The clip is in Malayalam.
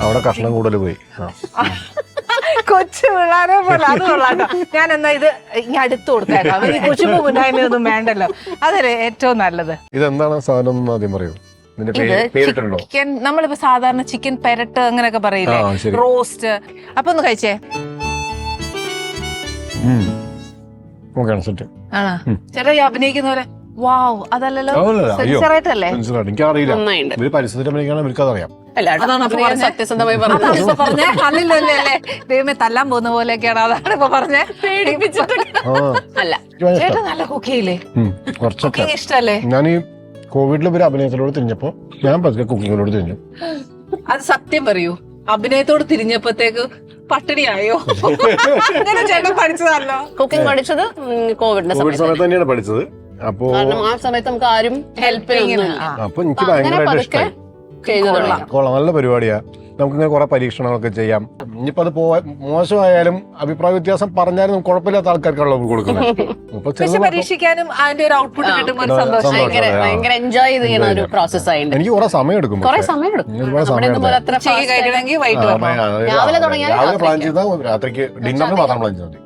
അവിടെ കഷ്ണം കൂടുതൽ പോയി. കൊച്ചു പിള്ളേരെ പോലെ അത് കൊള്ളാട്ടോ. ഞാൻ എന്നാ ഇത് ഇനി അടുത്ത് കൊടുത്തേക്കാം. ഈ കൊച്ചുമ്പോ മുന്നായ്മയൊന്നും വേണ്ടല്ലോ. അതല്ലേ ഏറ്റവും നല്ലത്. ഇതെന്താണ് സാധനം എന്ന് ആദ്യം പറയൂ. ഇതിന്റെ പേരിട്ടുണ്ടോ? ചിക്കൻ, നമ്മളിപ്പോ സാധാരണ ചിക്കൻ പെരട്ട് അങ്ങനെയൊക്കെ പറയില്ലേ, റോസ്റ്റ്. അപ്പൊ ഒന്ന് കഴിച്ചേ. ആണോ ചേട്ടാ ഈ അഭിനയിക്കുന്ന പോലെ? വാവ്, അതല്ലല്ലോ, സെൻസറായിട്ടല്ലേ? എനിക്കറിയില്ല, ഇവര് പരിസ്ഥിതി അഭിനയിക്കണം, ഇവർക്കതറിയാം. സത്യസന്ധമായി പറഞ്ഞേ അല്ലല്ലോ അല്ലേ? ദൈവമേ, തല്ലാൻ പോകുന്ന പോലെയൊക്കെയാണ്. അതാണ് ഇപ്പൊ പറഞ്ഞേ, അല്ല ചേട്ടാ നല്ല കുക്ക് ചെയ്യില്ലേ? കുക്കിംഗ് ഇഷ്ടല്ലേ? ഞാൻ ഈ കോവിഡിൽ ഇവര് അഭിനയത്തിലോട് തിരിഞ്ഞപ്പോ ഞാൻ പതുക്കെ കുക്കിങ്ങിലോട് തിരിഞ്ഞു. അത് സത്യം പറയൂ, അഭിനയത്തോട് തിരിഞ്ഞപ്പോഴത്തേക്ക് പട്ടിണിയായോ? അങ്ങനെ ചേട്ടൻ പഠിച്ചതല്ലോ കുക്കിംഗ് പഠിച്ചത് കോവിഡ് സമയത്ത് തന്നെയാണ് പഠിച്ചത്. അപ്പൊ ആ സമയത്ത് നമുക്ക് ആരും ഹെൽപ്പ് അപ്പൊ എനിക്ക് ഭയങ്കരമായിട്ട് ഇഷ്ടമായി. കൊള്ളാം, നല്ല പരിപാടിയാ. നമുക്കിങ്ങനെ കുറെ പരീക്ഷണങ്ങളൊക്കെ ചെയ്യാം. ഇനിയിപ്പോ അത് മോശമായാലും അഭിപ്രായ വ്യത്യാസം പറഞ്ഞാലും കുഴപ്പമില്ലാത്ത ആൾക്കാർക്കാണല്ലോ കൊടുക്കുന്നത്. പരീക്ഷിക്കാനും അതിന്റെ ഒരു ഔട്ട്പുട്ട് കിട്ടുമ്പോൾ ഒരു സന്തോഷം. ഭയങ്കര എൻജോയ് ചെയ്യുന്ന ഒരു പ്രോസസ് ആയിട്ട്. എനിക്ക് കുറെ സമയം എടുക്കും, ഒരുപാട് സമയം എടുക്കും. കഴിക്കണമെങ്കിൽ വൈകിട്ട് രാവിലെ തുടങ്ങിയാൽ രാവിലെ പ്ലാൻ ചെയ്താൽ രാത്രിക്ക് ഡിന്നറിന് മാത്രം പ്ലാൻ ചെയ്താൽ മതി.